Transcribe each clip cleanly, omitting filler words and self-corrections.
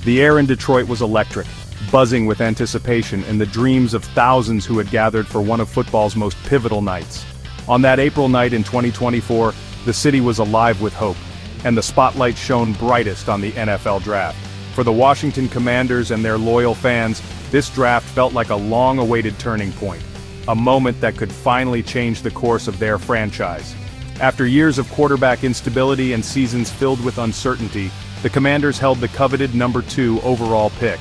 The air in Detroit was electric, buzzing with anticipation and the dreams of thousands who had gathered for one of football's most pivotal nights. On that April night in 2024, the city was alive with hope, and the spotlight shone brightest on the NFL draft. For the Washington Commanders and their loyal fans, this draft felt like a long-awaited turning point, a moment that could finally change the course of their franchise. After years of quarterback instability and seasons filled with uncertainty, the Commanders held the coveted number 2 overall pick.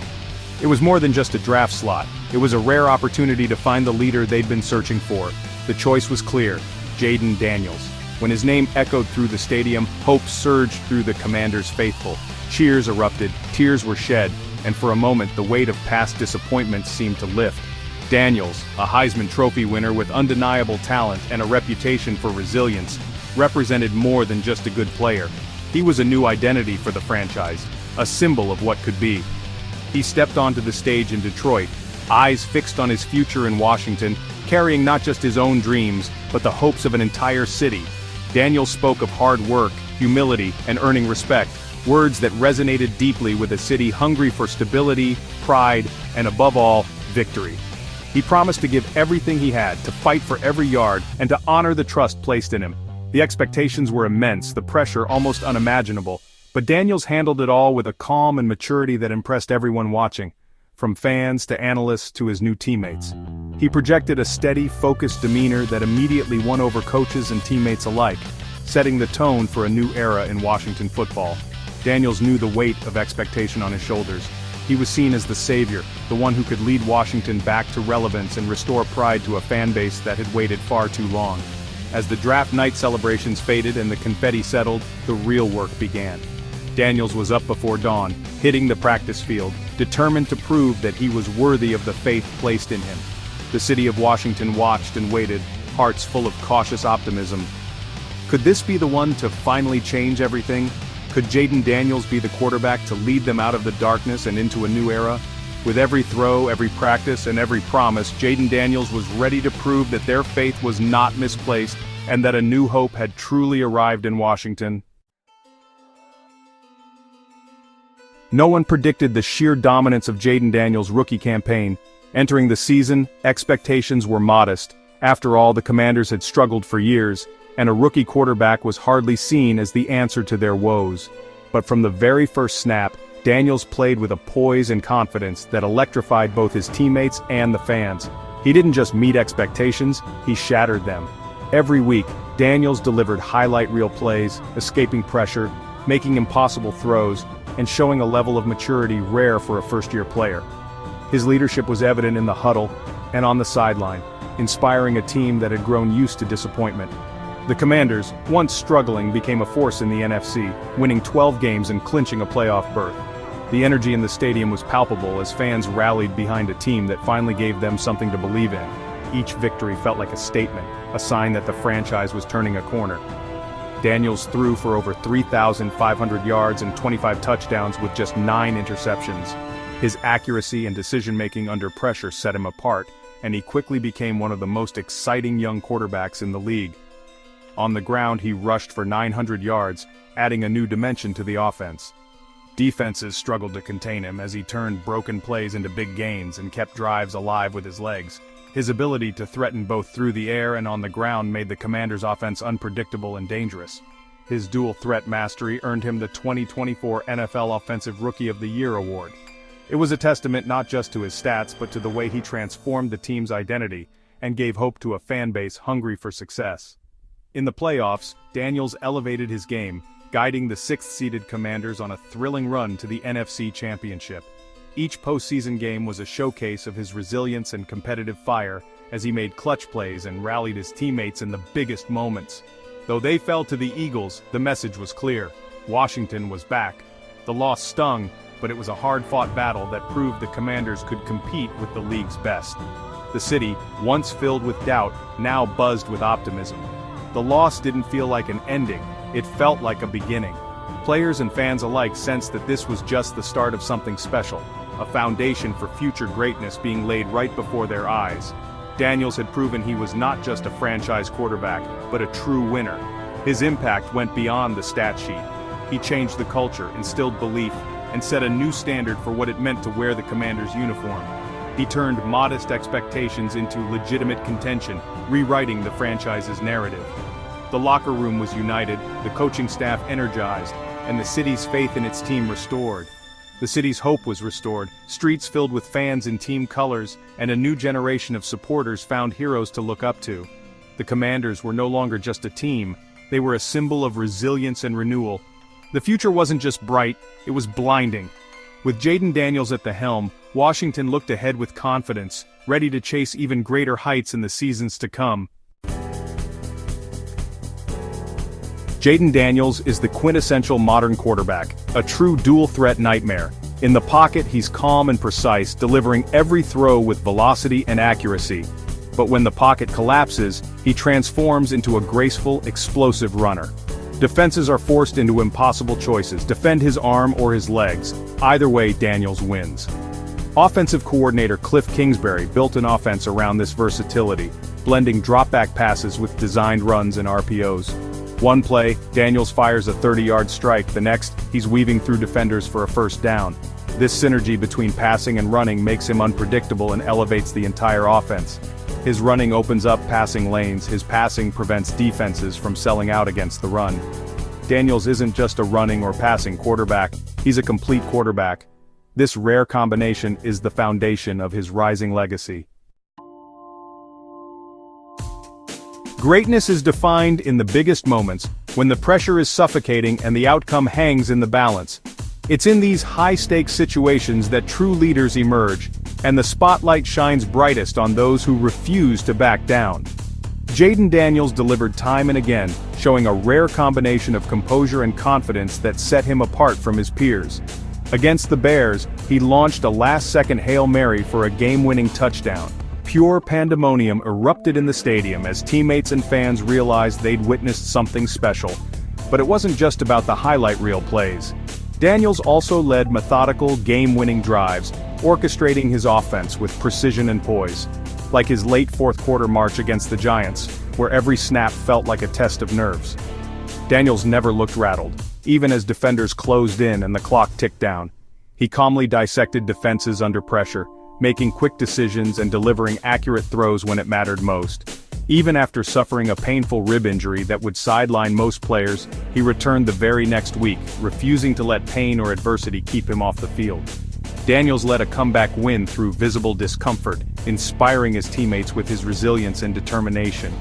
It was more than just a draft slot, it was a rare opportunity to find the leader they'd been searching for. The choice was clear: JD Daniels. When his name echoed through the stadium, hope surged through the Commanders' faithful. Cheers erupted, tears were shed, and for a moment the weight of past disappointments seemed to lift. Daniels, a Heisman Trophy winner with undeniable talent and a reputation for resilience, represented more than just a good player. He was a new identity for the franchise, a symbol of what could be. He stepped onto the stage in Detroit, eyes fixed on his future in Washington, carrying not just his own dreams, but the hopes of an entire city. Daniels spoke of hard work, humility, and earning respect, words that resonated deeply with a city hungry for stability, pride, and above all, victory. He promised to give everything he had, to fight for every yard, and to honor the trust placed in him. The expectations were immense, the pressure almost unimaginable, but Daniels handled it all with a calm and maturity that impressed everyone watching, from fans to analysts to his new teammates. He projected a steady, focused demeanor that immediately won over coaches and teammates alike, setting the tone for a new era in Washington football. Daniels knew the weight of expectation on his shoulders. He was seen as the savior, the one who could lead Washington back to relevance and restore pride to a fan base that had waited far too long. As the draft night celebrations faded and the confetti settled, the real work began. Daniels was up before dawn, hitting the practice field, determined to prove that he was worthy of the faith placed in him. The city of Washington watched and waited, hearts full of cautious optimism. Could this be the one to finally change everything? Could JD Daniels be the quarterback to lead them out of the darkness and into a new era? With every throw, every practice, and every promise, JD Daniels was ready to prove that their faith was not misplaced and that a new hope had truly arrived in Washington. No one predicted the sheer dominance of JD Daniels' rookie campaign. Entering the season, expectations were modest. After all, the Commanders had struggled for years, and a rookie quarterback was hardly seen as the answer to their woes. But from the very first snap, Daniels played with a poise and confidence that electrified both his teammates and the fans. He didn't just meet expectations, he shattered them. Every week, Daniels delivered highlight reel plays, escaping pressure, making impossible throws, and showing a level of maturity rare for a first-year player. His leadership was evident in the huddle and on the sideline, inspiring a team that had grown used to disappointment. The Commanders, once struggling, became a force in the NFC, winning 12 games and clinching a playoff berth. The energy in the stadium was palpable as fans rallied behind a team that finally gave them something to believe in. Each victory felt like a statement, a sign that the franchise was turning a corner. Daniels threw for over 3,500 yards and 25 touchdowns with just 9 interceptions. His accuracy and decision-making under pressure set him apart, and he quickly became one of the most exciting young quarterbacks in the league. On the ground, he rushed for 900 yards, adding a new dimension to the offense. Defenses struggled to contain him as he turned broken plays into big gains and kept drives alive with his legs. His ability to threaten both through the air and on the ground made the Commanders' offense unpredictable and dangerous. His dual-threat mastery earned him the 2024 NFL Offensive Rookie of the Year award. It was a testament not just to his stats but to the way he transformed the team's identity and gave hope to a fan base hungry for success. In the playoffs, Daniels elevated his game, guiding the 6th-seeded Commanders on a thrilling run to the NFC Championship. Each postseason game was a showcase of his resilience and competitive fire as he made clutch plays and rallied his teammates in the biggest moments. Though they fell to the Eagles, the message was clear: Washington was back. The loss stung, but it was a hard-fought battle that proved the Commanders could compete with the league's best. The city, once filled with doubt, now buzzed with optimism. The loss didn't feel like an ending, it felt like a beginning. Players and fans alike sensed that this was just the start of something special, a foundation for future greatness being laid right before their eyes. Daniels had proven he was not just a franchise quarterback, but a true winner. His impact went beyond the stat sheet. He changed the culture, instilled belief, and set a new standard for what it meant to wear the Commander's uniform. He turned modest expectations into legitimate contention, rewriting the franchise's narrative. The locker room was united, the coaching staff energized, and the city's faith in its team restored. The city's hope was restored, streets filled with fans in team colors, and a new generation of supporters found heroes to look up to. The Commanders were no longer just a team, they were a symbol of resilience and renewal. The future wasn't just bright, it was blinding. With Jayden Daniels at the helm, Washington looked ahead with confidence, ready to chase even greater heights in the seasons to come. Jayden Daniels is the quintessential modern quarterback, a true dual-threat nightmare. In the pocket, he's calm and precise, delivering every throw with velocity and accuracy. But when the pocket collapses, he transforms into a graceful, explosive runner. Defenses are forced into impossible choices: defend his arm or his legs. Either way, Daniels wins. Offensive coordinator Cliff Kingsbury built an offense around this versatility, blending drop-back passes with designed runs and RPOs. One play, Daniels fires a 30-yard strike; the next, he's weaving through defenders for a first down. This synergy between passing and running makes him unpredictable and elevates the entire offense. His running opens up passing lanes, his passing prevents defenses from selling out against the run. Daniels isn't just a running or passing quarterback, he's a complete quarterback. This rare combination is the foundation of his rising legacy. Greatness is defined in the biggest moments, when the pressure is suffocating and the outcome hangs in the balance. It's in these high-stakes situations that true leaders emerge, and the spotlight shines brightest on those who refuse to back down. Jayden Daniels delivered time and again, showing a rare combination of composure and confidence that set him apart from his peers. Against the Bears, he launched a last-second Hail Mary for a game-winning touchdown. Pure pandemonium erupted in the stadium as teammates and fans realized they'd witnessed something special. But it wasn't just about the highlight reel plays. Daniels also led methodical, game-winning drives, orchestrating his offense with precision and poise. Like his late fourth-quarter march against the Giants, where every snap felt like a test of nerves. Daniels never looked rattled, even as defenders closed in and the clock ticked down. He calmly dissected defenses under pressure, making quick decisions and delivering accurate throws when it mattered most. Even after suffering a painful rib injury that would sideline most players, he returned the very next week, refusing to let pain or adversity keep him off the field. Daniels led a comeback win through visible discomfort, inspiring his teammates with his resilience and determination.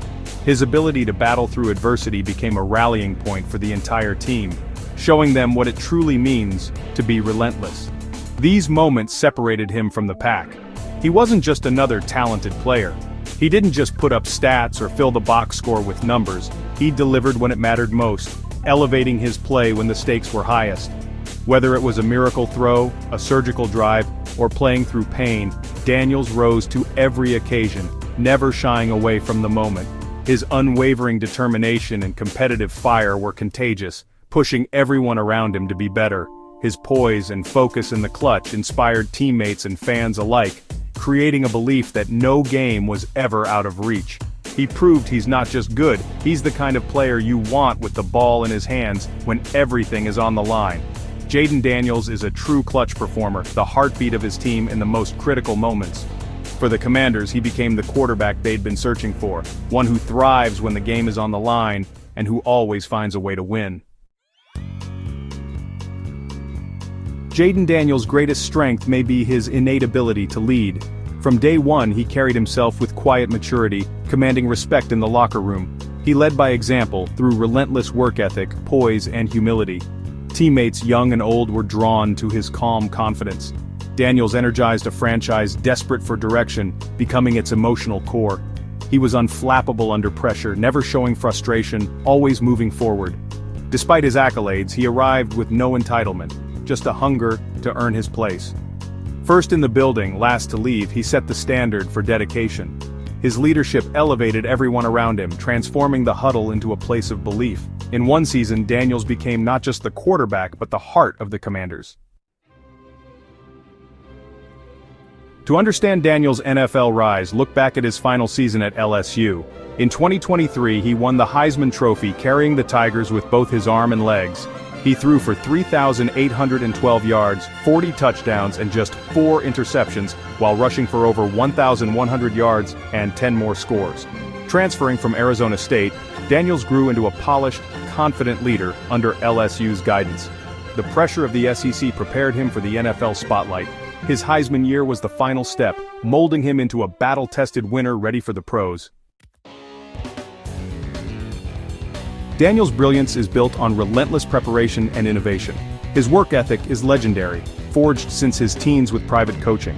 His ability to battle through adversity became a rallying point for the entire team, showing them what it truly means to be relentless. These moments separated him from the pack. He wasn't just another talented player. He didn't just put up stats or fill the box score with numbers, he delivered when it mattered most, elevating his play when the stakes were highest. Whether it was a miracle throw, a surgical drive, or playing through pain, Daniels rose to every occasion, never shying away from the moment. His unwavering determination and competitive fire were contagious, pushing everyone around him to be better. His poise and focus in the clutch inspired teammates and fans alike, creating a belief that no game was ever out of reach. He proved he's not just good, he's the kind of player you want with the ball in his hands when everything is on the line. Jayden Daniels is a true clutch performer, the heartbeat of his team in the most critical moments. For the Commanders, he became the quarterback they'd been searching for, one who thrives when the game is on the line, and who always finds a way to win. Jayden Daniels' greatest strength may be his innate ability to lead. From day one, he carried himself with quiet maturity, commanding respect in the locker room. He led by example, through relentless work ethic, poise, and humility. Teammates young and old were drawn to his calm confidence. Daniels energized a franchise desperate for direction, becoming its emotional core. He was unflappable under pressure, never showing frustration, always moving forward. Despite his accolades, he arrived with no entitlement, just a hunger to earn his place. First in the building, last to leave, he set the standard for dedication. His leadership elevated everyone around him, transforming the huddle into a place of belief. In one season, Daniels became not just the quarterback but the heart of the Commanders. To understand Daniels' NFL rise, look back at his final season at LSU. In 2023, he won the Heisman Trophy, carrying the Tigers with both his arm and legs. He threw for 3,812 yards, 40 touchdowns, and just 4 interceptions, while rushing for over 1,100 yards and 10 more scores. Transferring from Arizona State, Daniels grew into a polished, confident leader under LSU's guidance. The pressure of the SEC prepared him for the NFL spotlight. His Heisman year was the final step, molding him into a battle-tested winner ready for the pros. Daniels' brilliance is built on relentless preparation and innovation. His work ethic is legendary, forged since his teens with private coaching.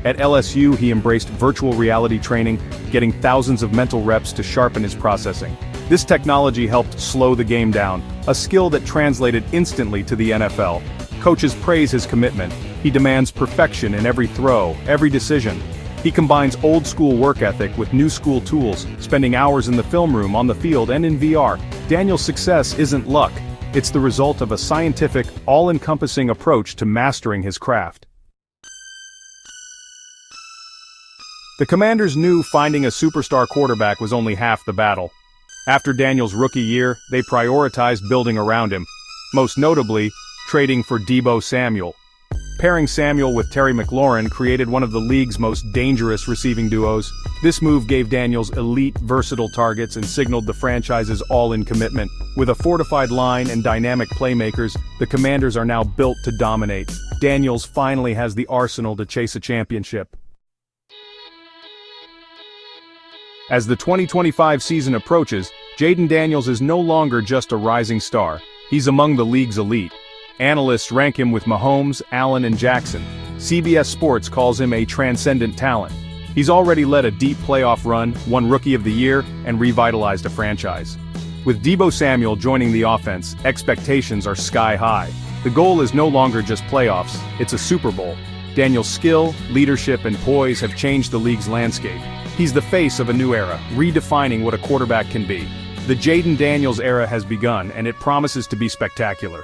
At LSU, he embraced virtual reality training, getting thousands of mental reps to sharpen his processing. This technology helped slow the game down, a skill that translated instantly to the NFL. Coaches praise his commitment. He demands perfection in every throw, every decision. He combines old-school work ethic with new-school tools, spending hours in the film room, on the field, and in VR. Daniels' success isn't luck. It's the result of a scientific, all-encompassing approach to mastering his craft. The Commanders knew finding a superstar quarterback was only half the battle. After Daniels' rookie year, they prioritized building around him, most notably, trading for Deebo Samuel. Pairing Samuel with Terry McLaurin created one of the league's most dangerous receiving duos. This move gave Daniels elite, versatile targets and signaled the franchise's all-in commitment. With a fortified line and dynamic playmakers, the Commanders are now built to dominate. Daniels finally has the arsenal to chase a championship. As the 2025 season approaches, Jayden Daniels is no longer just a rising star. He's among the league's elite. Analysts rank him with Mahomes, Allen, and Jackson. CBS Sports calls him a transcendent talent. He's already led a deep playoff run, won Rookie of the Year, and revitalized a franchise. With Deebo Samuel joining the offense, expectations are sky high. The goal is no longer just playoffs, it's a Super Bowl. Daniels' skill, leadership, and poise have changed the league's landscape. He's the face of a new era, redefining what a quarterback can be. The Jayden Daniels era has begun, and it promises to be spectacular.